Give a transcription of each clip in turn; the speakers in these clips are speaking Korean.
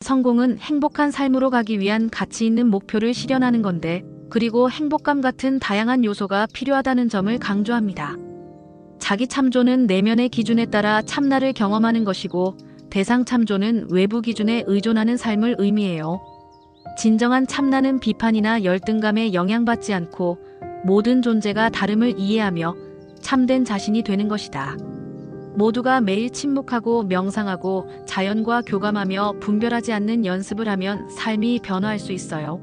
성공은 행복한 삶으로 가기 위한 가치 있는 목표를 실현하는 건데, 그리고 행복감 같은 다양한 요소가 필요하다는 점을 강조합니다. 자기 참조는 내면의 기준에 따라 참나를 경험하는 것이고, 대상 참조는 외부 기준에 의존하는 삶을 의미해요. 진정한 참나는 비판이나 열등감에 영향받지 않고 모든 존재가 다름을 이해하며 참된 자신이 되는 것이다. 모두가 매일 침묵하고 명상하고 자연과 교감하며 분별하지 않는 연습을 하면 삶이 변화할 수 있어요.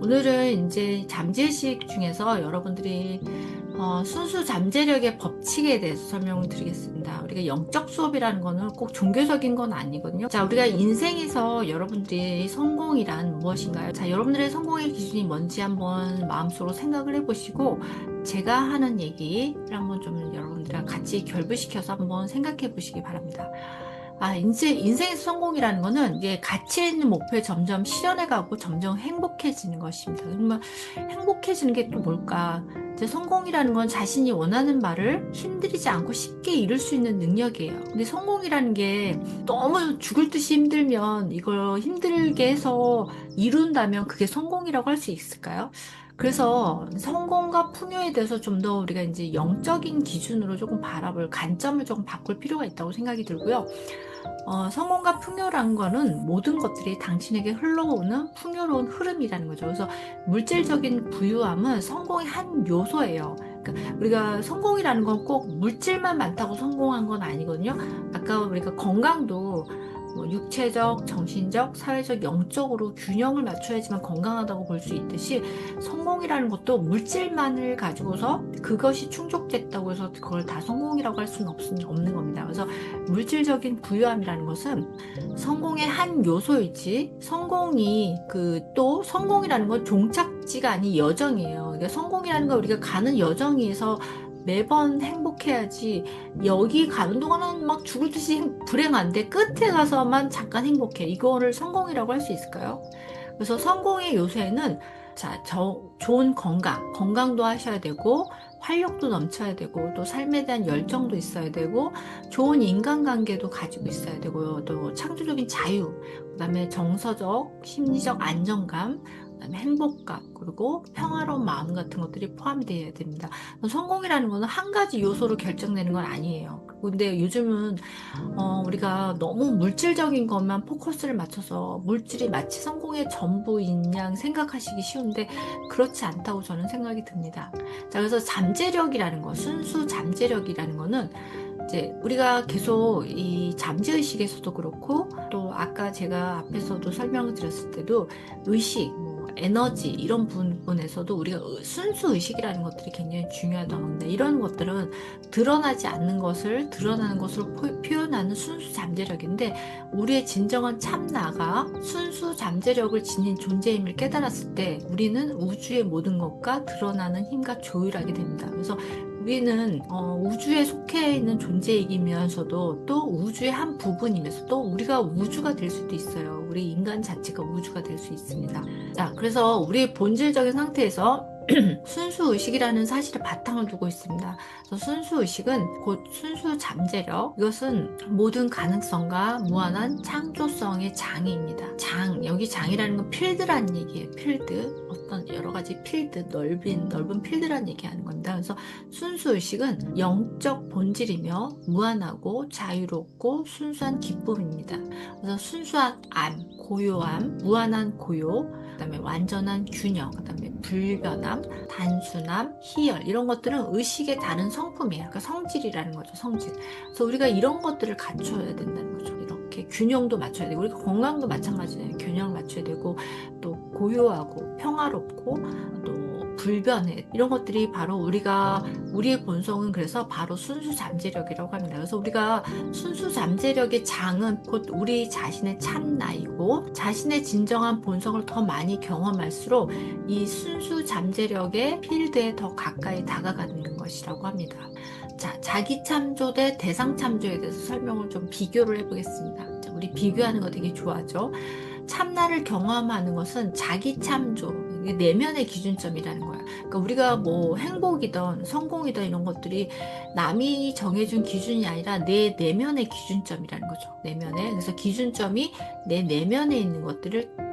오늘은 이제 잠재의식 중에서 여러분들이 순수 잠재력의 법칙에 대해서 설명을 드리겠습니다. 우리가 영적 수업이라는 거는 꼭 종교적인 건 아니거든요. 자, 우리가 인생에서 여러분들이 성공이란 무엇인가요? 자, 여러분들의 성공의 기준이 뭔지 한번 마음속으로 생각을 해보시고, 제가 하는 얘기를 한번 좀 여러분들이랑 같이 결부시켜서 한번 생각해 보시기 바랍니다. 이제 인생에서 성공이라는 거는 이게 가치 있는 목표에 점점 실현해가고 점점 행복해지는 것입니다. 정말 행복해지는 게 또 뭘까? 이제 성공이라는 건 자신이 원하는 바를 힘들이지 않고 쉽게 이룰 수 있는 능력이에요. 근데 성공이라는 게 너무 죽을 듯이 힘들면, 이걸 힘들게 해서 이룬다면 그게 성공이라고 할 수 있을까요? 그래서 성공과 풍요에 대해서 좀 더 우리가 이제 영적인 기준으로 조금 바라볼 관점을 조금 바꿀 필요가 있다고 생각이 들고요. 성공과 풍요라는 거는 모든 것들이 당신에게 흘러오는 풍요로운 흐름이라는 거죠. 그래서 물질적인 부유함은 성공의 한 요소예요. 그러니까 우리가 성공이라는 건 꼭 물질만 많다고 성공한 건 아니거든요. 아까 우리가 건강도 육체적, 정신적, 사회적, 영적으로 균형을 맞춰야지만 건강하다고 볼 수 있듯이, 성공이라는 것도 물질만을 가지고서 그것이 충족됐다고 해서 그걸 다 성공이라고 할 수는 없는 겁니다. 그래서 물질적인 부유함이라는 것은 성공의 한 요소이지, 성공이 또 성공이라는 건 종착지가 아닌 여정이에요. 그러니까 성공이라는 건 우리가 가는 여정에서 매번 행복해야지, 여기 가는 동안은 막 죽을 듯이 불행한데 끝에 가서만 잠깐 행복해, 이거를 성공이라고 할 수 있을까요? 그래서 성공의 요소에는 좋은 건강도 하셔야 되고, 활력도 넘쳐야 되고, 또 삶에 대한 열정도 있어야 되고, 좋은 인간관계도 가지고 있어야 되고요. 또 창조적인 자유, 그다음에 정서적, 심리적 안정감, 그다음에 행복감, 그리고 평화로운 마음 같은 것들이 포함되어야 됩니다. 성공이라는 거는 한 가지 요소로 결정되는 건 아니에요. 근데 요즘은 우리가 너무 물질적인 것만 포커스를 맞춰서 물질이 마치 성공의 전부인 양 생각하시기 쉬운데, 그렇지 않다고 저는 생각이 듭니다. 자, 그래서 잠재력이라는 거, 순수 잠재력이라는 거는 이제 우리가 계속 이 잠재의식에서도 그렇고, 또 아까 제가 앞에서도 설명을 드렸을 때도 의식, 에너지 이런 부분에서도 우리가 순수 의식이라는 것들이 굉장히 중요하다고 합니다. 이런 것들은 드러나지 않는 것을 드러나는 것으로 표현하는 순수 잠재력인데, 우리의 진정한 참나가 순수 잠재력을 지닌 존재임을 깨달았을 때 우리는 우주의 모든 것과 드러나는 힘과 조율하게 됩니다. 그래서 우리는 우주에 속해 있는 존재이면서도 또 우주의 한 부분이면서 또 우리가 우주가 될 수도 있어요. 우리 인간 자체가 우주가 될 수 있습니다. 자, 그래서 우리의 본질적인 상태에서 순수 의식이라는 사실을 바탕을 두고 있습니다. 그래서 순수 의식은 곧 순수 잠재력, 이것은 모든 가능성과 무한한 창조성의 장입니다. 여기 장이라는 건 필드라는 얘기예요. 필드, 어떤 여러 가지 필드, 넓은 필드라는 얘기하는 겁니다. 그래서 순수 의식은 영적 본질이며 무한하고 자유롭고 순수한 기쁨입니다. 그래서 순수한 고요함, 무한한 고요, 그다음에 완전한 균형, 그다음에 불변함, 단순함, 희열, 이런 것들은 의식의 다른 성품이에요. 그러니까 성질이라는 거죠, 성질. 그래서 우리가 이런 것들을 갖춰야 된다는 거죠. 이렇게 균형도 맞춰야 되고, 우리가 건강도 마찬가지예요. 균형을 맞춰야 되고, 또 고요하고 평화롭고 또 불변해, 이런 것들이 바로 우리의 본성은 그래서 바로 순수 잠재력이라고 합니다. 그래서 우리가 순수 잠재력의 장은 곧 우리 자신의 참나이고, 자신의 진정한 본성을 더 많이 경험할수록 이 순수 잠재력의 필드에 더 가까이 다가가는 것이라고 합니다. 자, 자기 참조 대 대상 참조에 대해서 설명을 좀 비교를 해보겠습니다. 자, 우리 비교하는 거 되게 좋아하죠. 참나를 경험하는 것은 자기 참조, 이게 내면의 기준점이라는 거야. 그러니까 우리가 뭐 행복이든 성공이든 이런 것들이 남이 정해준 기준이 아니라 내 내면의 기준점이라는 거죠. 내면에. 그래서 기준점이 내 내면에 있는 것들을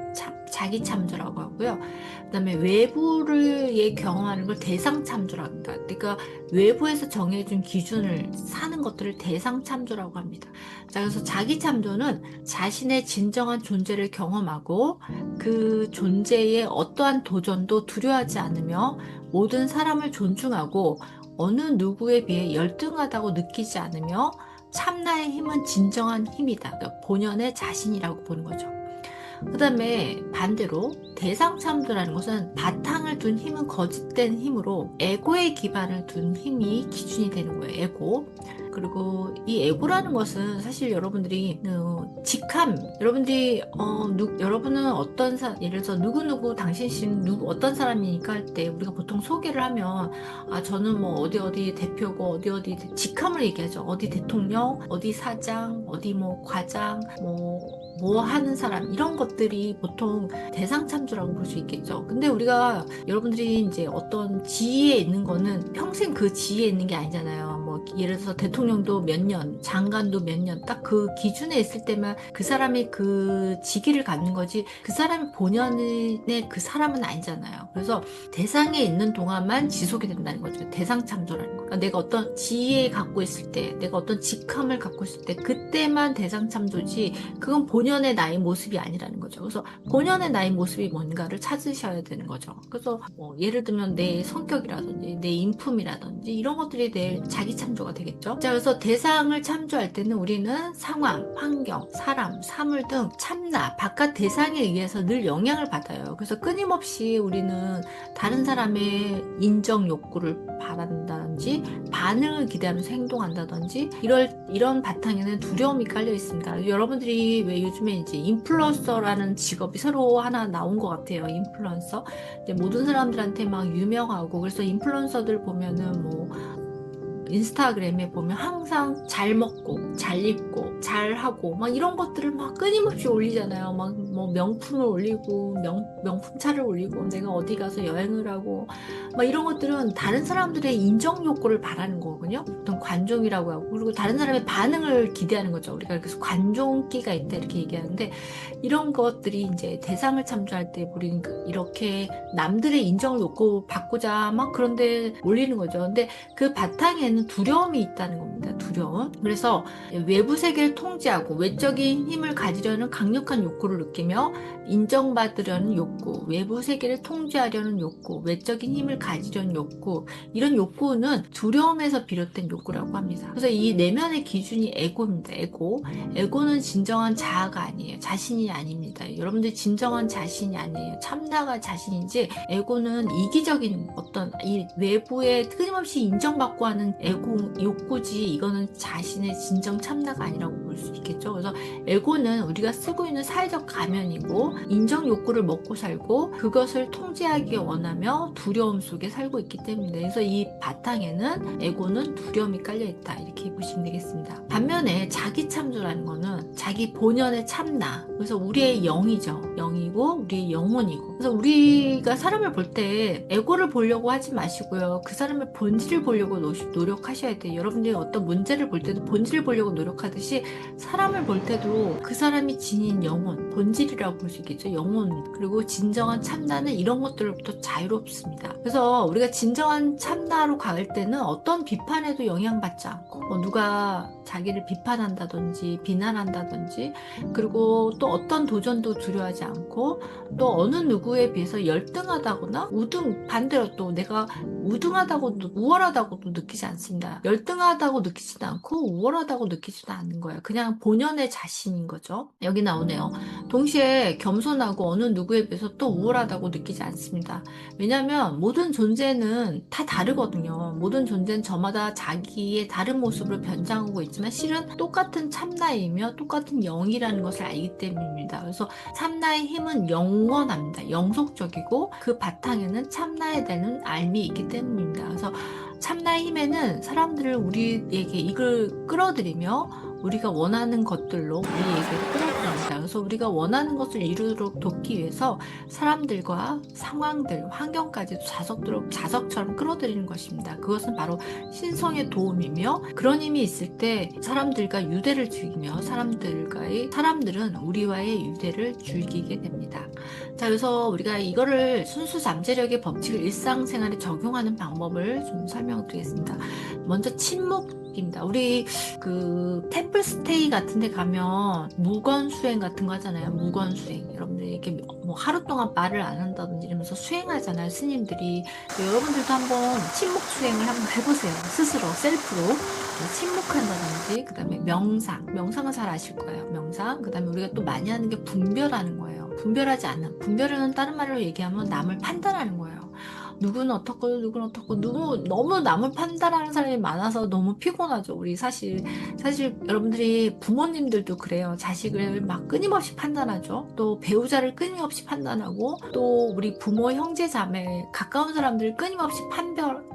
자기 참조라고 하고요. 그다음에 외부를 경험하는 걸 대상 참조라고 합니다. 그러니까 외부에서 정해준 기준을 사는 것들을 대상 참조라고 합니다. 자, 그래서 자기 참조는 자신의 진정한 존재를 경험하고 그 존재의 어떠한 도전도 두려워하지 않으며 모든 사람을 존중하고 어느 누구에 비해 열등하다고 느끼지 않으며 참나의 힘은 진정한 힘이다. 그러니까 본연의 자신이라고 보는 거죠. 그 다음에 반대로 대상참조라는 것은 바탕을 둔 힘은 거짓된 힘으로 에고의 기반을 둔 힘이 기준이 되는 거예요. 에고. 그리고 이 에고라는 것은 사실 여러분들이 직함, 여러분들이 여러분은 어떤 예를 들어서 누구누구 당신 어떤 사람이니까 할 때 우리가 보통 소개를 하면 저는 뭐 어디 대표고 어디 직함을 얘기하죠. 어디 대통령, 어디 사장, 어디 뭐 과장, 뭐 하는 사람, 이런 것들이 보통 대상 참조라고 볼 수 있겠죠. 근데 우리가 여러분들이 이제 어떤 지위에 있는 거는 평생 그 지위에 있는 게 아니잖아요. 뭐 예를 들어서 대통령도 몇 년, 장관도 몇 년, 딱 그 기준에 있을 때만 그 사람이 그 직위를 갖는 거지 그 사람이 본연의 그 사람은 아니잖아요. 그래서 대상에 있는 동안만 지속이 된다는 거죠. 대상 참조라는 거. 그러니까 내가 어떤 지위에 갖고 있을 때, 내가 어떤 직함을 갖고 있을 때 그때만 대상 참조지 그건 본연의 나의 모습이 아니라는 거죠. 그래서 본연의 나의 모습이 뭔가를 찾으셔야 되는 거죠. 그래서 뭐 예를 들면 내 성격이라든지 내 인품이라든지 이런 것들이 내 자기 참조가 되겠죠. 자, 그래서 대상을 참조할 때는 우리는 상황, 환경, 사람, 사물 등 참나, 바깥 대상에 의해서 늘 영향을 받아요. 그래서 끊임없이 우리는 다른 사람의 인정 욕구를 바란다든지 반응을 기대하면서 행동한다든지 이런 바탕에는 두려움이 깔려 있습니다. 여러분들이 왜 요즘에 이제 인플루언서라는 직업이 새로 하나 나온 것 같아요. 인플루언서. 이제 모든 사람들한테 막 유명하고 그래서 인플루언서들 보면은 뭐 인스타그램에 보면 항상 잘 먹고 잘 입고 잘 하고 막 이런 것들을 막 끊임없이 올리잖아요. 막 뭐 명품을 올리고 명품차를 올리고 내가 어디 가서 여행을 하고 막 이런 것들은 다른 사람들의 인정 욕구를 바라는 거거든요. 보통 관종이라고 하고 그리고 다른 사람의 반응을 기대하는 거죠. 우리가 그래서 관종기가 있다 이렇게 얘기하는데 이런 것들이 이제 대상을 참조할 때 우리는 이렇게 남들의 인정을 욕구 받고자 막 그런데 올리는 거죠. 근데 그 바탕에는 두려움이 있다는 겁니다. 두려움. 그래서 외부 세계를 통제하고 외적인 힘을 가지려는 강력한 욕구를 느끼며 인정받으려는 욕구, 외부 세계를 통제하려는 욕구, 외적인 힘을 가지려는 욕구, 이런 욕구는 두려움에서 비롯된 욕구라고 합니다. 그래서 이 내면의 기준이 에고입니다. 에고. 에고는 진정한 자아가 아니에요. 자신이 아닙니다. 여러분들 진정한 자신이 아니에요. 참나가 자신이지 에고는 이기적인 어떤 이 외부에 끊임없이 인정받고 하는 에고 욕구지 이거는 자신의 진정 참나가 아니라고 볼 수 있겠죠. 그래서 에고는 우리가 쓰고 있는 사회적 가면이고 인정 욕구를 먹고 살고 그것을 통제하기 원하며 두려움 속에 살고 있기 때문에 그래서 이 바탕에는 에고는 두려움이 깔려 있다 이렇게 보시면 되겠습니다. 반면에 자기 참조라는 거는 자기 본연의 참나 그래서 우리의 영이죠. 영이고 우리의 영혼이고 그래서 우리가 사람을 볼 때 에고를 보려고 하지 마시고요. 그 사람의 본질을 보려고 노력하셔야 돼요. 여러분들이 어떤 문제를 볼 때도 본질을 보려고 노력하듯이 사람을 볼 때도 그 사람이 지닌 영혼, 본질이라고 볼 수 있겠죠. 영혼, 그리고 진정한 참나는 이런 것들로부터 자유롭습니다. 그래서 우리가 진정한 참나로 갈 때는 어떤 비판에도 영향받지 않고 누가 자기를 비판한다든지 비난한다든지 그리고 또 어떤 도전도 두려워하지 않고 또 어느 누구에 비해서 열등하다거나 반대로 또 내가 우월하다고도 느끼지 않습니다. 열등하다고 느끼지도 않고 우월하다고 느끼지도 않는 거예요. 그냥 본연의 자신인 거죠. 여기 나오네요. 동시에 겸손하고 어느 누구에 비해서 또 우월하다고 느끼지 않습니다. 왜냐하면 모든 존재는 다 다르거든요. 모든 존재는 저마다 자기의 다른 모습으로 변장하고 있지만 실은 똑같은 참나이며 똑같은 영이라는 것을 알기 때문입니다. 그래서 참나의 힘은 영원합니다. 영속적이고 그 바탕에는 참나에 대한 알미 있기 때문입니다. 그래서 참나의 힘에는 사람들을 우리에게 이걸 끌어들이며 우리가 원하는 것들로 우리에게 끌어들이는 겁니다. 그래서 우리가 원하는 것을 이루도록 돕기 위해서 사람들과 상황들, 환경까지도 자석처럼 끌어들이는 것입니다. 그것은 바로 신성의 도움이며, 그런 힘이 있을 때 사람들과 유대를 즐기며 사람들은 우리와의 유대를 즐기게 됩니다. 자, 그래서 우리가 이거를 순수 잠재력의 법칙을 일상생활에 적용하는 방법을 좀 설명드리겠습니다. 먼저 침묵입니다. 우리 그 템플스테이 같은 데 가면 무건 수행 같은 거 하잖아요. 무건 수행. 여러분들이 이렇게 뭐 하루 동안 말을 안 한다든지 이러면서 수행하잖아요. 스님들이. 여러분들도 한번 침묵 수행을 한번 해보세요. 스스로, 셀프로. 침묵한다든지, 그 다음에 명상은 잘 아실 거예요. 명상. 그 다음에 우리가 또 많이 하는 게 분별하는 거예요. 분별은 다른 말로 얘기하면 남을 판단하는 거예요. 누구는 어떻고 너무 남을 판단하는 사람이 많아서 너무 피곤하죠. 우리 사실 여러분들이 부모님들도 그래요. 자식을 막 끊임없이 판단하죠. 또 배우자를 끊임없이 판단하고, 또 우리 부모, 형제, 자매, 가까운 사람들을 끊임없이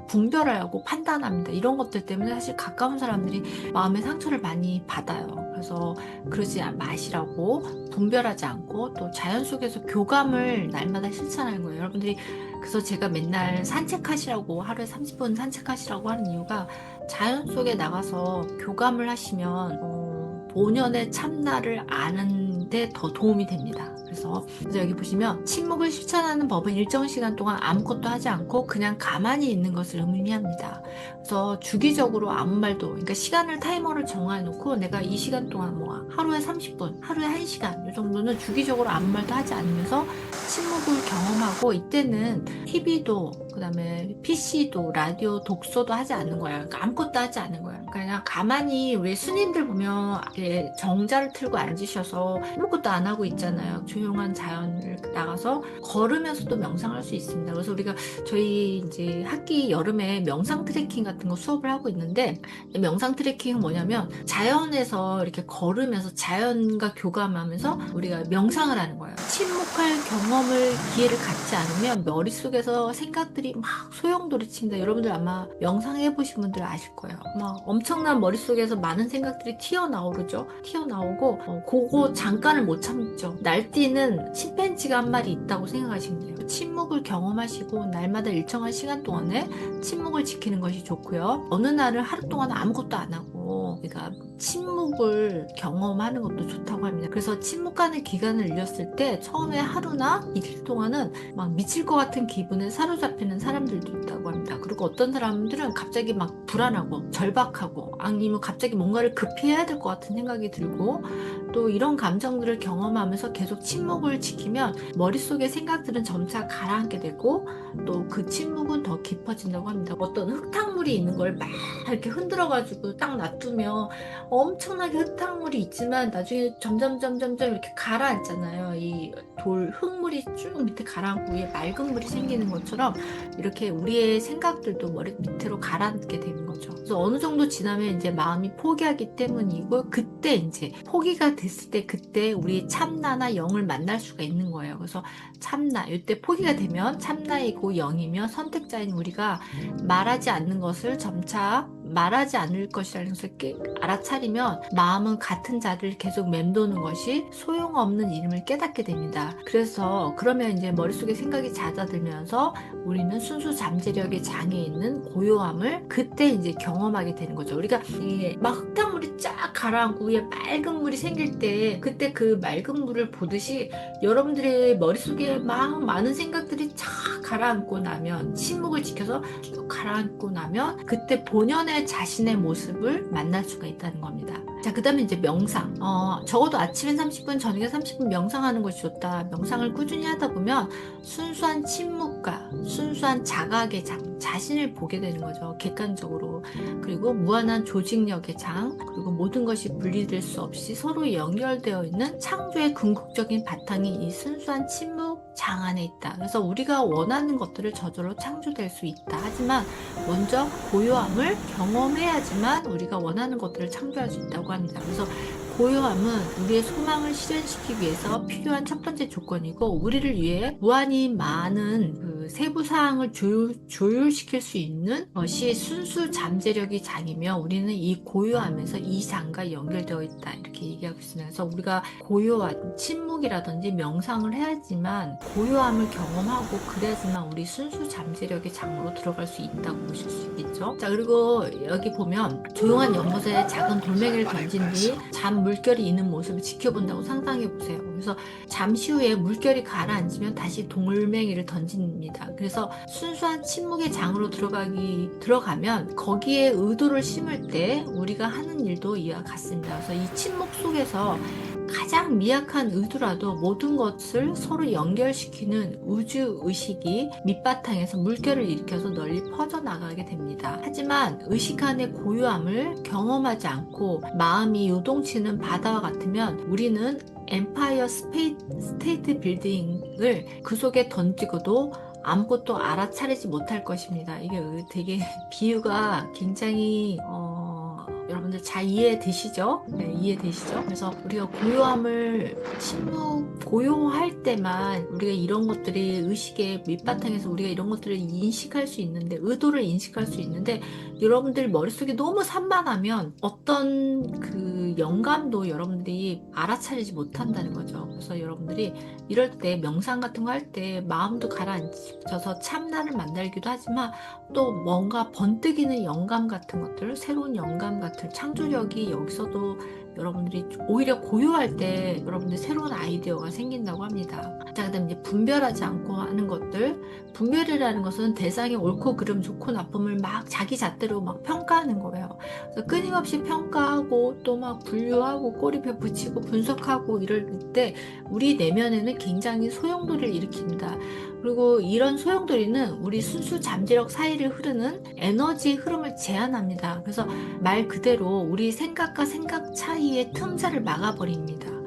분별을 하고 판단합니다. 이런 것들 때문에 사실 가까운 사람들이 마음의 상처를 많이 받아요. 그래서 그러지 마시라고, 분별하지 않고 또 자연 속에서 교감을 날마다 실천하는 거예요. 여러분들이, 그래서 제가 맨날 산책하시라고, 하루에 30분 산책하시라고 하는 이유가, 자연 속에 나가서 교감을 하시면 본연의 참나를 아는데 더 도움이 됩니다. 그래서 여기 보시면 침묵을 실천하는 법은 일정 시간 동안 아무것도 하지 않고 그냥 가만히 있는 것을 의미합니다. 그래서 주기적으로 아무 말도, 그러니까 시간을, 타이머를 정해놓고 내가 이 시간 동안 뭐 하루에 30분, 하루에 1시간 이 정도는 주기적으로 아무 말도 하지 않으면서 침묵을 경험하고, 이때는 TV도, 그 다음에 PC도, 라디오, 독서도 하지 않는 거예요. 그러니까 아무것도 하지 않는 거예요. 그냥 가만히, 우리 스님들 보면 이렇게 정자를 틀고 앉으셔서 아무것도 안 하고 있잖아요. 조용한 자연을 나가서 걸으면서도 명상할 수 있습니다. 그래서 우리가 저희 이제 학기 여름에 명상 트레킹 같은 거 수업을 하고 있는데, 명상 트레킹은 뭐냐면 자연에서 이렇게 걸으면서 자연과 교감하면서 우리가 명상을 하는 거예요. 침묵할 기회를 갖지 않으면 머릿속에서 생각들이 막 소용돌이칩니다. 여러분들 아마 명상해 보신 분들 아실 거예요. 막 엄청난 머릿속에서 많은 생각들이 튀어나오고 그거 잠깐을 못 참죠. 날뛰는 침팬지가 한 마리 있다고 생각하시면 돼요. 침묵을 경험하시고 날마다 일정한 시간 동안에 침묵을 지키는 것이 좋고요. 어느 날은 하루 동안 아무것도 안 하고 그러니까 침묵을 경험하는 것도 좋다고 합니다. 그래서 침묵하는 기간을 늘렸을 때 처음에 하루나 이틀 동안은 막 미칠 것 같은 기분에 사로잡히는 사람들도 있다고 합니다. 그리고 어떤 사람들은 갑자기 막 불안하고 절박하고, 아니면 갑자기 뭔가를 급히 해야 될 것 같은 생각이 들고, 또 이런 감정들을 경험하면서 계속 침묵을 지키면 머릿속의 생각들은 점차 가라앉게 되고, 또 그 침묵은 더 깊어진다고 합니다. 어떤 흙탕물이 있는 걸 막 이렇게 흔들어가지고 딱 놔두면 엄청나게 흙탕물이 있지만 나중에 점점 이렇게 가라앉잖아요. 이 흙물이 쭉 밑에 가라앉고 위에 맑은 물이 생기는 것처럼 이렇게 우리의 생각들도 머리 밑으로 가라앉게 되는 거죠. 그래서 어느 정도 지나면 이제 마음이 포기하기 때문이고, 그때 이제 포기가 됐을 때 그때 우리 참나나 영을 만날 수가 있는 거예요. 그래서 참나, 이때 포기가 되면 참나이고 영이며 선택자인 우리가 말하지 않는 것을 점차 말하지 않을 것이라는 것을 알아차리면 마음은 같은 자리를 계속 맴도는 것이 소용없는 일임을 깨닫게 됩니다. 그래서 그러면 이제 머릿속에 생각이 잦아들면서 우리는 순수 잠재력의 장에 있는 고요함을 그때 이제 경험하게 되는 거죠. 우리가 막 흙탕물이 쫙 가라앉고 위에 맑은 물이 생길 때 그때 그 맑은 물을 보듯이 여러분들의 머릿속에 막 많은 생각들이 쫙 가라앉고 나면, 침묵을 지켜서 쭉 가라앉고 나면 그때 본연의 자신의 모습을 만날 수가 있다는 겁니다. 자, 그 다음에 이제 명상. 적어도 아침에 30분, 저녁에 30분 명상하는 것이 좋다. 명상을 꾸준히 하다 보면 순수한 침묵과 순수한 자각의 장, 자신을 보게 되는 거죠. 객관적으로. 그리고 무한한 조직력의 장, 그리고 모든 것이 분리될 수 없이 서로 연결되어 있는 창조의 궁극적인 바탕이 이 순수한 침묵 장 안에 있다. 그래서 우리가 원하는 것들을 저절로 창조될 수 있다. 하지만 먼저 고요함을 경험해야지만 우리가 원하는 것들을 창조할 수 있다고 합니다. 그래서 고요함은 우리의 소망을 실현시키기 위해서 필요한 첫 번째 조건이고, 우리를 위해 무한히 많은 그 그 세부 사항을 조율시킬 수 있는 것이 순수 잠재력이 장이며 우리는 이 고요함에서 이 장과 연결되어 있다 이렇게 얘기하고 있습니다. 그래서 우리가 고요한 침묵이라든지 명상을 해야지만 고요함을 경험하고 그래야지만 우리 순수 잠재력의 장으로 들어갈 수 있다고 보실 수 있겠죠. 자, 그리고 여기 보면 조용한 연못에 작은 돌멩이를 던진 뒤 잠 물결이 있는 모습을 지켜본다고 상상해 보세요. 그래서 잠시 후에 물결이 가라앉으면 다시 돌멩이를 던집니다. 그래서 순수한 침묵의 장으로 들어가면 거기에 의도를 심을 때 우리가 하는 일도 이와 같습니다. 그래서 이 침묵 속에서 가장 미약한 의도라도 모든 것을 서로 연결시키는 우주 의식이 밑바탕에서 물결을 일으켜서 널리 퍼져나가게 됩니다. 하지만 의식 안의 고요함을 경험하지 않고 마음이 요동치는 바다와 같으면 우리는 엠파이어 스테이트 빌딩을 그 속에 던지고도 아무것도 알아차리지 못할 것입니다. 이게 되게 비유가 굉장히 여러분들 잘 이해되시죠? 네, 이해되시죠? 그래서 우리가 고요할 때만 우리가 이런 것들이 의식의 밑바탕에서 우리가 이런 것들을 인식할 수 있는데, 의도를 인식할 수 있는데, 여러분들 머릿속에 너무 산만하면 어떤 그 영감도 여러분들이 알아차리지 못한다는 거죠. 그래서 여러분들이 이럴 때 명상 같은 거 할 때 마음도 가라앉혀서 참나를 만나기도 하지만 또 뭔가 번뜩이는 영감 같은 것들, 새로운 영감 같은 창조력이 여기서도 여러분들이 오히려 고요할 때 여러분들 새로운 아이디어가 생긴다고 합니다. 자, 그 다음에 이제 분별하지 않고 하는 것들. 분별이라는 것은 대상의 옳고 그름, 좋고 나쁨을 막 자기 잣대로 막 평가하는 거예요. 그래서 끊임없이 평가하고 또 막 분류하고 꼬리표 붙이고 분석하고 이럴 때 우리 내면에는 굉장히 소용돌이를 일으킵니다. 그리고 이런 소용돌이는 우리 순수 잠재력 사이를 흐르는 에너지의 흐름을 제한합니다. 그래서 말 그대로 우리 생각과 생각 차이의 틈새를 막아버립니다.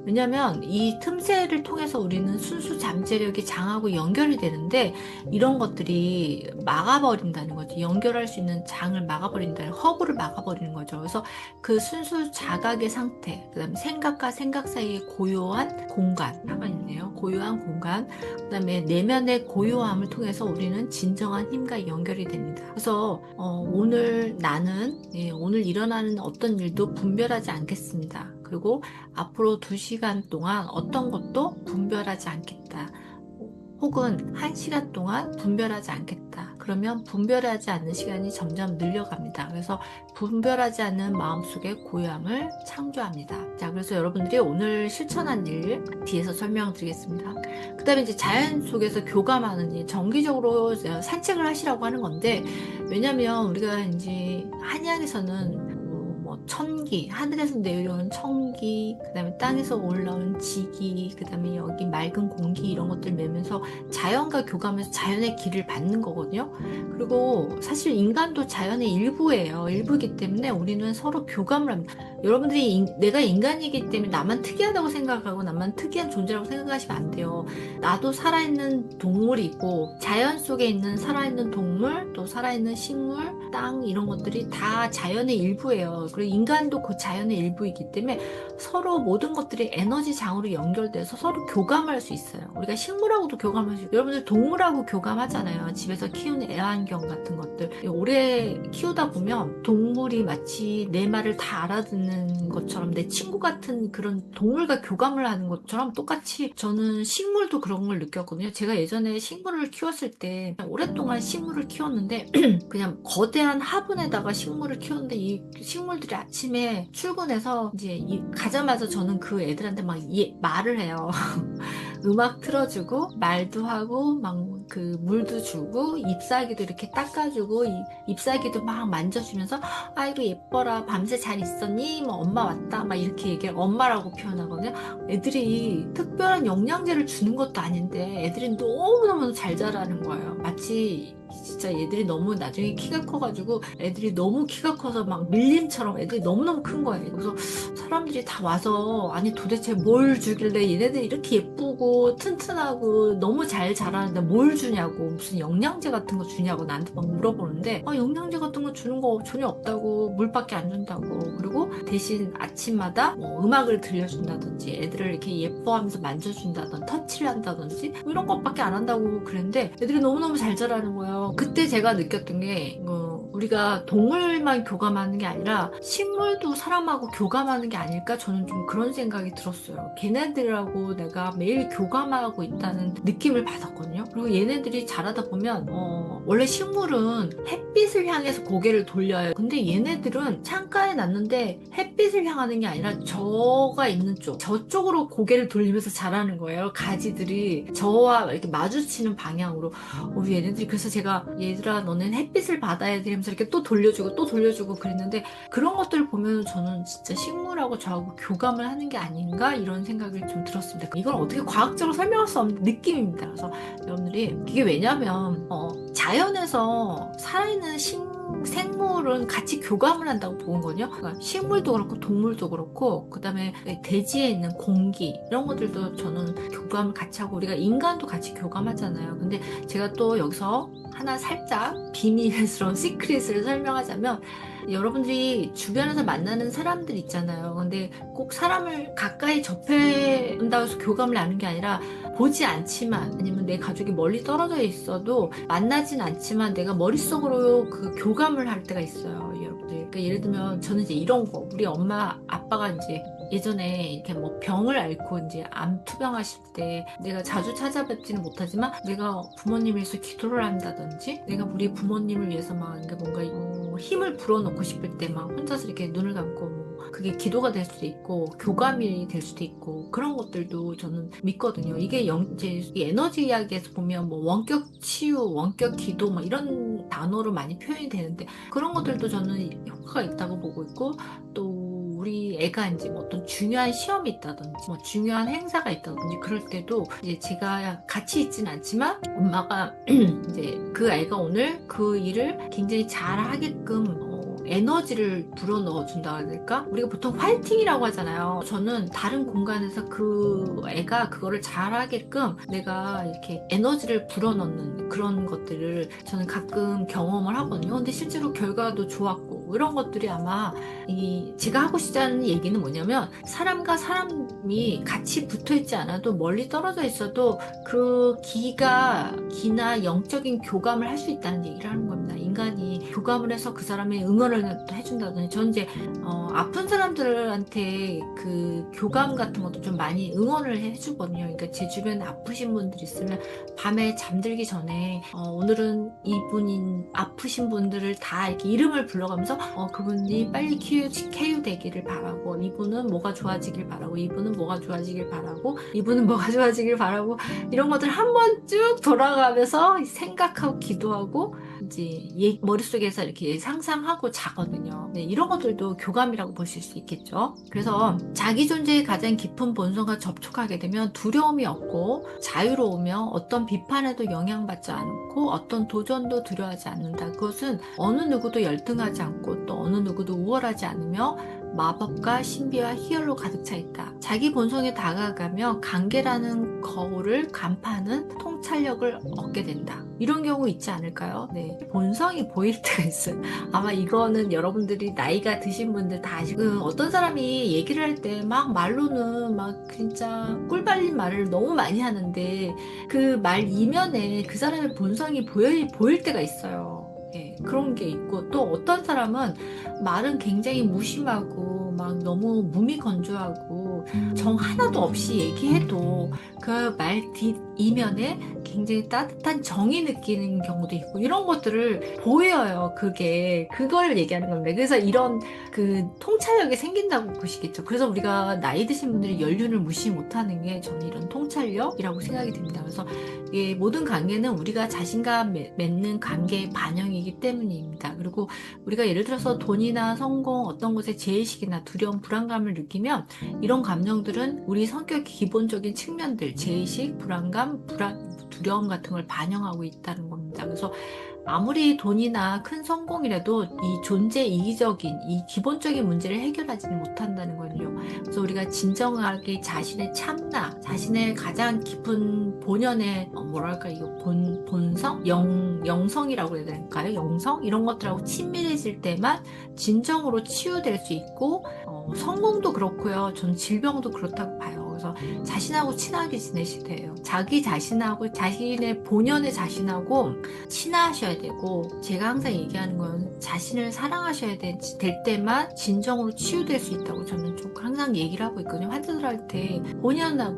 왜냐하면 이 틈새를 통해서 우리는 순수 잠재력이 장하고 연결이 되는데 이런 것들이 막아버린다는 거죠. 연결할 수 있는 장을 막아버린다는, 허브를 막아버리는 거죠. 그래서 그 순수 자각의 상태, 그 다음에 생각과 생각 사이의 고요한 공간, 하나 있네요. 고요한 공간, 그 다음에 내면의 고요함을 통해서 우리는 진정한 힘과 연결이 됩니다. 그래서 오늘 나는 오늘 일어나는 어떤 일도 분별하지 않겠습니다. 그리고 앞으로 2시간 동안 어떤 것도 분별하지 않겠다. 혹은 1시간 동안 분별하지 않겠다. 그러면 분별하지 않는 시간이 점점 늘려갑니다. 그래서 분별하지 않는 마음속의 고요함을 창조합니다. 자, 그래서 여러분들이 오늘 실천한 일 뒤에서 설명드리겠습니다. 그 다음에 이제 자연 속에서 교감하는 일, 정기적으로 산책을 하시라고 하는 건데, 왜냐면 우리가 이제 한의학에서는 천기, 하늘에서 내려온 천기, 그 다음에 땅에서 올라온 지기, 그 다음에 여기 맑은 공기 이런 것들 매면서 자연과 교감해서 자연의 길을 받는 거거든요. 그리고 사실 인간도 자연의 일부예요. 일부이기 때문에 우리는 서로 교감을 합니다. 여러분들이 내가 인간이기 때문에 나만 특이하다고 생각하고 나만 특이한 존재라고 생각하시면 안 돼요. 나도 살아있는 동물이 있고 자연 속에 있는 살아있는 동물, 또 살아있는 식물, 땅 이런 것들이 다 자연의 일부예요. 그리고 인간도 그 자연의 일부이기 때문에 서로 모든 것들이 에너지 장으로 연결돼서 서로 교감할 수 있어요. 우리가 식물하고도 교감할 수 있고, 여러분들 동물하고 교감하잖아요. 집에서 키우는 애완견 같은 것들 오래 키우다 보면 동물이 마치 내 말을 다 알아듣는 것처럼, 내 친구 같은 그런 동물과 교감을 하는 것처럼 똑같이 저는 식물도 그런 걸 느꼈거든요. 제가 예전에 식물을 키웠을 때 오랫동안 식물을 키웠는데 그냥 거대한 화분에다가 식물을 키웠는데 이 식물들이 아침에 출근해서 이제 가자마자 저는 그 애들한테 막 말을 해요. 음악 틀어주고 말도 하고 막 그 물도 주고 잎사귀도 이렇게 닦아주고 잎사귀도 막 만져주면서 아이고 예뻐라, 밤새 잘 있었니? 뭐 엄마 왔다 막 이렇게 얘기해. 엄마라고 표현하거든요. 애들이 특별한 영양제를 주는 것도 아닌데 애들이 너무너무 잘 자라는 거예요. 마치 진짜 얘들이 너무 나중에 키가 커가지고 애들이 너무 키가 커서 막 밀림처럼 애들이 너무너무 큰 거예요. 그래서 사람들이 다 와서 아니 도대체 뭘 주길래 얘네들이 이렇게 예쁘고 튼튼하고 너무 잘 자라는데 뭘 뭘 주냐고, 무슨 영양제 같은 거 주냐고 나한테 막 물어보는데, 영양제 같은 거 주는 거 전혀 없다고, 물밖에 안 준다고. 그리고 대신 아침마다 뭐 음악을 들려준다든지, 애들을 이렇게 예뻐하면서 만져준다든지, 터치를 한다든지, 뭐 이런 것밖에 안 한다고 그랬는데, 애들이 너무너무 잘 자라는 거예요. 그때 제가 느꼈던 게, 우리가 동물만 교감하는 게 아니라 식물도 사람하고 교감하는 게 아닐까? 저는 좀 그런 생각이 들었어요. 걔네들하고 내가 매일 교감하고 있다는 느낌을 받았거든요. 그리고 얘네들이 자라다 보면 원래 식물은 햇빛을 향해서 고개를 돌려요. 근데 얘네들은 창가에 놨는데 햇빛을 향하는 게 아니라 저가 있는 쪽, 저쪽으로 고개를 돌리면서 자라는 거예요. 가지들이 저와 이렇게 마주치는 방향으로. 우리 얘네들이, 그래서 제가 얘들아 너는 햇빛을 받아야 돼 하면서 이렇게 또 돌려주고 그랬는데, 그런 것들을 보면 저는 진짜 식물하고 저하고 교감을 하는 게 아닌가 이런 생각을 좀 들었습니다. 이걸 어떻게 과학적으로 설명할 수 없는 느낌입니다. 그래서 여러분들이, 이게 왜냐면 자연에서 살아있는 생물은 같이 교감을 한다고 본 거죠. 그러니까 식물도 그렇고 동물도 그렇고, 그 다음에 대지에 있는 공기 이런 것들도 저는 교감을 같이 하고, 우리가 인간도 같이 교감하잖아요. 근데 제가 또 여기서 하나 살짝 비밀스러운 시크릿을 설명하자면, 여러분들이 주변에서 만나는 사람들 있잖아요. 근데 꼭 사람을 가까이 접해온다고 해서 교감을 나누는 게 아니라, 보지 않지만, 아니면 내 가족이 멀리 떨어져 있어도 만나진 않지만 내가 머릿속으로 그 교감을 할 때가 있어요, 여러분들. 그러니까 예를 들면 저는 이제 이런 거, 우리 엄마 아빠가 이제 예전에 이렇게 뭐 병을 앓고 이제 암 투병하실 때 내가 자주 찾아뵙지는 못하지만 내가 부모님을 위해서 기도를 한다든지, 내가 우리 부모님을 위해서 막 뭔가 힘을 불어넣고 싶을 때 막 혼자서 이렇게 눈을 감고 그게 기도가 될 수도 있고 교감이 될 수도 있고, 그런 것들도 저는 믿거든요. 이게 이제 이 에너지 이야기에서 보면 뭐 원격 치유, 원격 기도 뭐 이런 단어로 많이 표현이 되는데, 그런 것들도 저는 효과가 있다고 보고 있고, 또 우리 애가 이제 뭐 어떤 중요한 시험이 있다든지 뭐 중요한 행사가 있다든지 그럴 때도 이제 제가 같이 있진 않지만 엄마가 이제 그 애가 오늘 그 일을 굉장히 잘 하게끔 에너지를 불어넣어 준다고 해야 될까? 우리가 보통 화이팅이라고 하잖아요. 저는 다른 공간에서 그 애가 그거를 잘하게끔 내가 이렇게 에너지를 불어넣는 그런 것들을 저는 가끔 경험을 하거든요. 근데 실제로 결과도 좋았고, 이런 것들이 아마 제가 하고 싶다는 얘기는 뭐냐면, 사람과 사람이 같이 붙어 있지 않아도 멀리 떨어져 있어도 그 기나 영적인 교감을 할 수 있다는 얘기를 하는 겁니다. 인간이 교감을 해서 그 사람의 응원을 해준다든지, 저는 이제 아픈 사람들한테 그 교감 같은 것도 좀 많이 응원을 해주거든요. 그러니까 제 주변에 아프신 분들 있으면 밤에 잠들기 전에 오늘은 이분인 아프신 분들을 다 이렇게 이름을 불러가면서 그분이 빨리 쾌유되기를 바라고, 이분은 뭐가 좋아지길 바라고, 이분은 뭐가 좋아지길 바라고, 이분은 뭐가 좋아지길 바라고, 이런 것들 한 번 쭉 돌아가면서 생각하고 기도하고 이제 머릿속에서 이렇게 상상하고 자거든요. 네, 이런 것들도 교감이라고 보실 수 있겠죠. 그래서 자기 존재의 가장 깊은 본성과 접촉하게 되면 두려움이 없고 자유로우며 어떤 비판에도 영향받지 않고 어떤 도전도 두려워하지 않는다. 그것은 어느 누구도 열등하지 않고 또 어느 누구도 우월하지 않으며 마법과 신비와 희열로 가득 차 있다. 자기 본성에 다가가며 관계라는 거울을 간파하는 통찰력을 얻게 된다. 이런 경우 있지 않을까요? 네, 본성이 보일 때가 있어요. 아마 이거는 여러분들이 나이가 드신 분들 다 아시고, 어떤 사람이 얘기를 할 때 막 말로는 막 진짜 꿀빨린 말을 너무 많이 하는데 그 말 이면에 그 사람의 본성이 보일 때가 있어요. 예, 그런 게 있고, 또 어떤 사람은 말은 굉장히 무심하고 막 너무 무미건조하고 정 하나도 없이 얘기해도 그 말 뒷 이면에 굉장히 따뜻한 정이 느끼는 경우도 있고, 이런 것들을 보여요. 그걸 얘기하는 겁니다. 그래서 이런 그 통찰력이 생긴다고 보시겠죠. 그래서 우리가 나이 드신 분들이 연륜을 무시 못하는 게 저는 이런 통찰력이라고 생각이 듭니다. 그래서 이게 모든 관계는 우리가 자신과 맺는 관계의 반영이기 때문입니다. 그리고 우리가 예를 들어서 돈이나 성공, 어떤 것에 제의식이나 두려움, 불안감을 느끼면 이런 감정들은 우리 성격의 기본적인 측면들, 제의식, 불안감, 두려움 같은 걸 반영하고 있다는 겁니다. 그래서 아무리 돈이나 큰 성공이라도 이 존재 이기적인 이 기본적인 문제를 해결하지는 못한다는 거죠. 그래서 우리가 진정하게 자신의 참나, 자신의 가장 깊은 본연의 뭐랄까 이거 본성, 영성이라고 해야 될까요? 영성 이런 것들하고 친밀해질 때만 진정으로 치유될 수 있고 성공도 그렇고요. 전 질병도 그렇다고 봐요. 그래서 자신하고 친하게 지내실 때예요. 자기 자신하고 자신의 본연의 자신하고 친하셔야 되고, 제가 항상 얘기하는 건 자신을 사랑하셔야 될 때만 진정으로 치유될 수 있다고 저는 좀 항상 얘기를 하고 있거든요. 환자들한테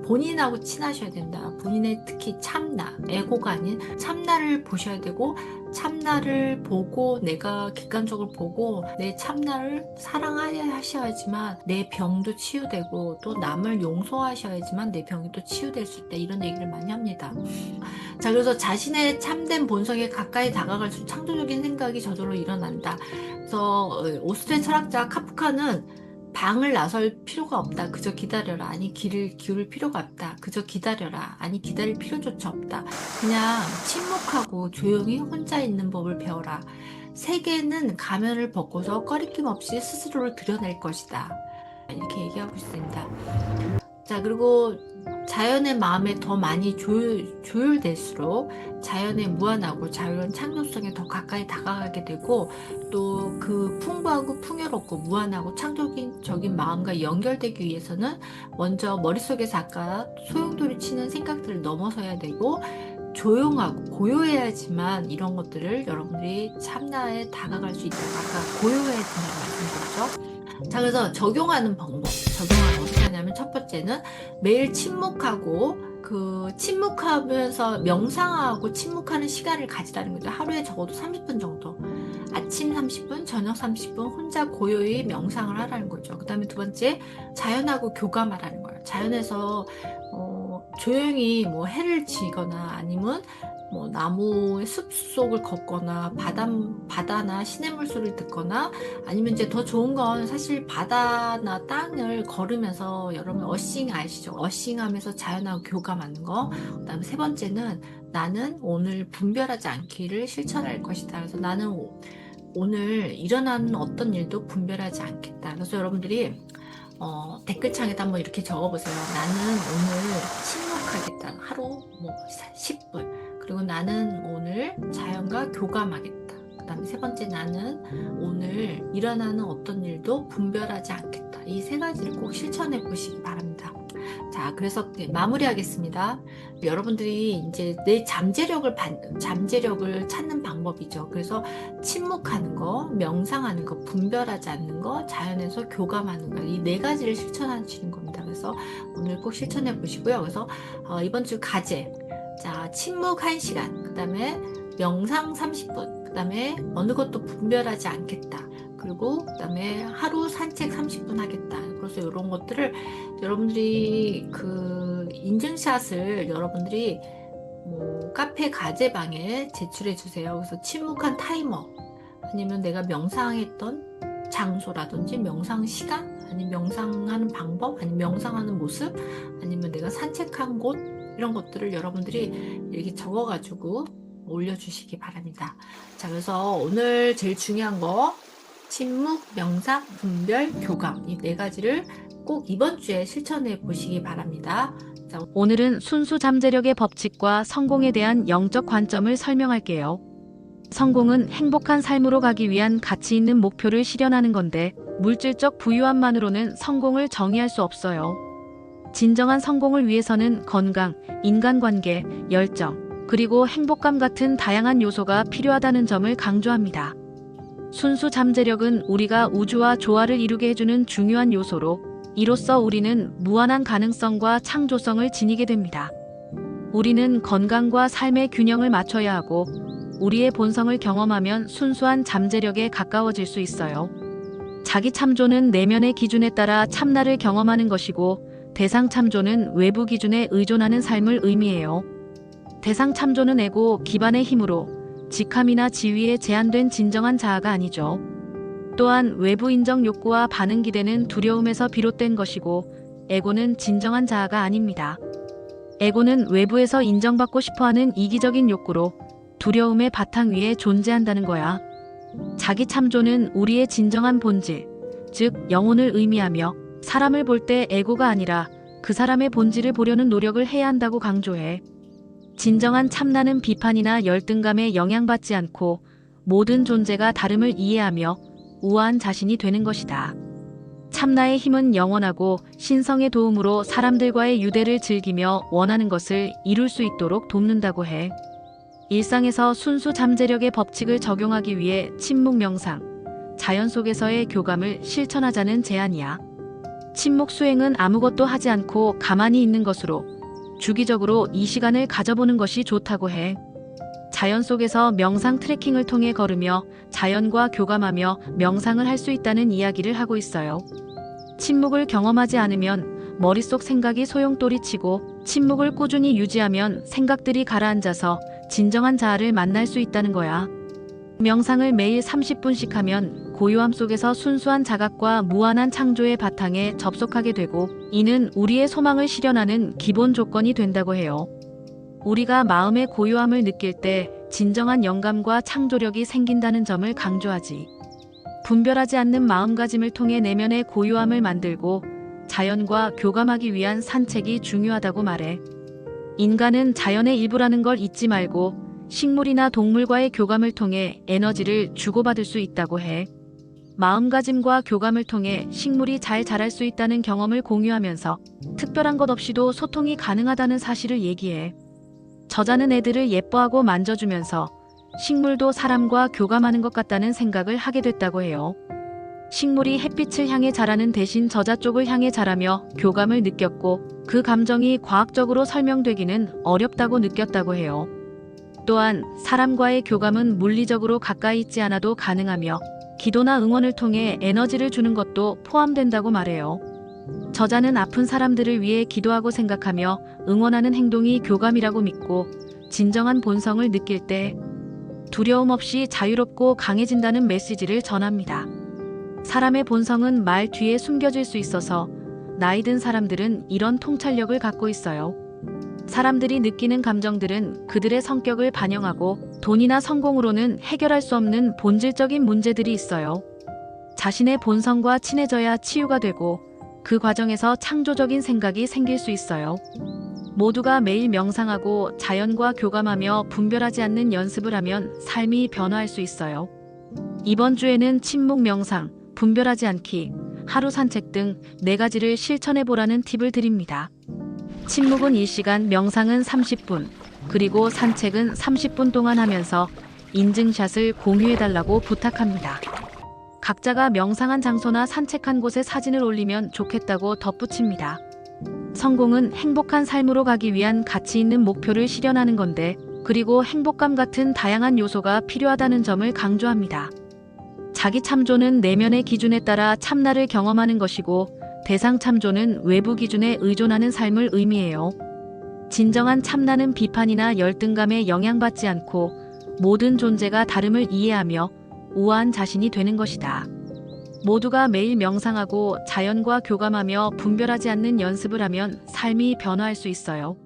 본인하고 친하셔야 된다. 본인의 특히 참나, 에고가 아닌 참나를 보셔야 되고, 참나를 보고 내가 객관적으로 보고 내 참나를 사랑하셔야지만 내 병도 치유되고, 또 남을 용서하셔야지만 내 병이 또 치유될 수 있다. 이런 얘기를 많이 합니다. 자, 그래서 자신의 참된 본성에 가까이 다가갈수록 창조적인 생각이 저절로 일어난다. 그래서 오스트리아 철학자 카프카는 방을 나설 필요가 없다. 그저 기다려라. 아니, 길을 기울일 필요가 없다. 그저 기다려라. 아니, 기다릴 필요조차 없다. 그냥 침묵하고 조용히 혼자 있는 법을 배워라. 세계는 가면을 벗고서 꺼리낌 없이 스스로를 드러낼 것이다. 이렇게 얘기하고 있습니다. 자, 그리고 자연의 마음에 더 많이 조율될수록 자연의 무한하고 자유로운 창조성에 더 가까이 다가가게 되고, 또 그 풍부하고 풍요롭고 무한하고 창조적인 마음과 연결되기 위해서는 먼저 머릿속에서 아까 소용돌이 치는 생각들을 넘어서야 되고, 조용하고 고요해야지만 이런 것들을 여러분들이 참나에 다가갈 수 있다고 아까 고요해야 된다고 말씀드렸죠. 자, 그래서 적용하는 방법, 어떻게 하냐면, 첫 번째는 매일 침묵하고 침묵하면서 명상하고 침묵하는 시간을 가지라는 거죠. 하루에 적어도 30분 정도. 아침 30분, 저녁 30분 혼자 고요히 명상을 하라는 거죠. 그 다음에 두 번째, 자연하고 교감하라는 거예요. 자연에서 조용히 뭐 해를 지거나 아니면 뭐 나무의 숲속을 걷거나 바다나 시냇물 소리를 듣거나, 아니면 이제 더 좋은 건 사실 바다나 땅을 걸으면서, 여러분 어싱 아시죠? 어싱하면서 자연하고 교감하는 거. 그다음에 세 번째는 나는 오늘 분별하지 않기를 실천할 것이다. 그래서 나는 오늘 일어나는 어떤 일도 분별하지 않겠다. 그래서 여러분들이 댓글창에다 한번 이렇게 적어보세요. 나는 오늘 침묵하겠다. 하루 뭐 10분. 그리고 나는 오늘 자연과 교감하겠다. 그 다음에 세 번째, 나는 오늘 일어나는 어떤 일도 분별하지 않겠다. 이 세 가지를 꼭 실천해 보시기 바랍니다. 자, 그래서 마무리하겠습니다. 여러분들이 이제 내 잠재력을 찾는 방법이죠. 그래서 침묵하는 거, 명상하는 거, 분별하지 않는 거, 자연에서 교감하는 거, 이 네 가지를 실천하시는 겁니다. 그래서 오늘 꼭 실천해 보시고요. 그래서 이번 주 과제, 자, 침묵 1시간, 그 다음에 명상 30분, 그 다음에 어느 것도 분별하지 않겠다. 그리고 그 다음에 하루 산책 30분 하겠다. 그래서 이런 것들을 여러분들이 그 인증샷을 여러분들이 뭐 카페 과제방에 제출해 주세요. 그래서 침묵한 타이머, 아니면 내가 명상했던 장소라든지 명상 시간, 아니면 명상하는 방법, 아니면 명상하는 모습, 아니면 내가 산책한 곳, 이런 것들을 여러분들이 이렇게 적어가지고 올려주시기 바랍니다. 자, 그래서 오늘 제일 중요한 거, 침묵, 명상, 분별, 교감, 이 네 가지를 꼭 이번 주에 실천해 보시기 바랍니다. 자, 오늘은 순수 잠재력의 법칙과 성공에 대한 영적 관점을 설명할게요. 성공은 행복한 삶으로 가기 위한 가치 있는 목표를 실현하는 건데, 물질적 부유함만으로는 성공을 정의할 수 없어요. 진정한 성공을 위해서는 건강, 인간관계, 열정, 그리고 행복감 같은 다양한 요소가 필요하다는 점을 강조합니다. 순수 잠재력은 우리가 우주와 조화를 이루게 해주는 중요한 요소로, 이로써 우리는 무한한 가능성과 창조성을 지니게 됩니다. 우리는 건강과 삶의 균형을 맞춰야 하고, 우리의 본성을 경험하면 순수한 잠재력에 가까워질 수 있어요. 자기 참조는 내면의 기준에 따라 참나를 경험하는 것이고, 대상 참조는 외부 기준에 의존하는 삶을 의미해요. 대상 참조는 에고 기반의 힘으로 직함이나 지위에 제한된 진정한 자아가 아니죠. 또한 외부 인정 욕구와 반응 기대는 두려움에서 비롯된 것이고, 에고는 진정한 자아가 아닙니다. 에고는 외부에서 인정받고 싶어하는 이기적인 욕구로 두려움의 바탕 위에 존재한다는 거야. 자기 참조는 우리의 진정한 본질, 즉 영혼을 의미하며 사람을 볼 때 에고가 아니라 그 사람의 본질을 보려는 노력을 해야 한다고 강조해. 진정한 참나는 비판이나 열등감에 영향받지 않고 모든 존재가 다름을 이해하며 우아한 자신이 되는 것이다. 참나의 힘은 영원하고 신성의 도움으로 사람들과의 유대를 즐기며 원하는 것을 이룰 수 있도록 돕는다고 해. 일상에서 순수 잠재력의 법칙을 적용하기 위해 침묵 명상, 자연 속에서의 교감을 실천하자는 제안이야. 침묵 수행은 아무것도 하지 않고 가만히 있는 것으로 주기적으로 이 시간을 가져보는 것이 좋다고 해. 자연 속에서 명상 트레킹을 통해 걸으며 자연과 교감하며 명상을 할 수 있다는 이야기를 하고 있어요. 침묵을 경험하지 않으면 머릿속 생각이 소용돌이치고 침묵을 꾸준히 유지하면 생각들이 가라앉아서 진정한 자아를 만날 수 있다는 거야. 명상을 매일 30분씩 하면 고요함 속에서 순수한 자각과 무한한 창조의 바탕에 접속하게 되고 이는 우리의 소망을 실현하는 기본 조건이 된다고 해요. 우리가 마음의 고요함을 느낄 때 진정한 영감과 창조력이 생긴다는 점을 강조하지. 분별하지 않는 마음가짐을 통해 내면의 고요함을 만들고 자연과 교감하기 위한 산책이 중요하다고 말해. 인간은 자연의 일부라는 걸 잊지 말고 식물이나 동물과의 교감을 통해 에너지를 주고받을 수 있다고 해. 마음가짐과 교감을 통해 식물이 잘 자랄 수 있다는 경험을 공유하면서 특별한 것 없이도 소통이 가능하다는 사실을 얘기해. 저자는 애들을 예뻐하고 만져주면서 식물도 사람과 교감하는 것 같다는 생각을 하게 됐다고 해요. 식물이 햇빛을 향해 자라는 대신 저자 쪽을 향해 자라며 교감을 느꼈고 그 감정이 과학적으로 설명되기는 어렵다고 느꼈다고 해요. 또한 사람과의 교감은 물리적으로 가까이 있지 않아도 가능하며 기도나 응원을 통해 에너지를 주는 것도 포함된다고 말해요. 저자는 아픈 사람들을 위해 기도하고 생각하며 응원하는 행동이 교감이라고 믿고 진정한 본성을 느낄 때 두려움 없이 자유롭고 강해진다는 메시지를 전합니다. 사람의 본성은 말 뒤에 숨겨질 수 있어서 나이 든 사람들은 이런 통찰력을 갖고 있어요. 사람들이 느끼는 감정들은 그들의 성격을 반영하고 돈이나 성공으로는 해결할 수 없는 본질적인 문제들이 있어요. 자신의 본성과 친해져야 치유가 되고 그 과정에서 창조적인 생각이 생길 수 있어요. 모두가 매일 명상하고 자연과 교감하며 분별하지 않는 연습을 하면 삶이 변화할 수 있어요. 이번 주에는 침묵 명상, 분별하지 않기, 하루 산책 등 4가지를 실천해보라는 팁을 드립니다. 침묵은 1시간, 명상은 30분, 그리고 산책은 30분 동안 하면서 인증샷을 공유해달라고 부탁합니다. 각자가 명상한 장소나 산책한 곳에 사진을 올리면 좋겠다고 덧붙입니다. 성공은 행복한 삶으로 가기 위한 가치 있는 목표를 실현하는 건데, 그리고 행복감 같은 다양한 요소가 필요하다는 점을 강조합니다. 자기 참조는 내면의 기준에 따라 참나를 경험하는 것이고, 대상 참조는 외부 기준에 의존하는 삶을 의미해요. 진정한 참나는 비판이나 열등감에 영향받지 않고 모든 존재가 다름을 이해하며 우아한 자신이 되는 것이다. 모두가 매일 명상하고 자연과 교감하며 분별하지 않는 연습을 하면 삶이 변화할 수 있어요.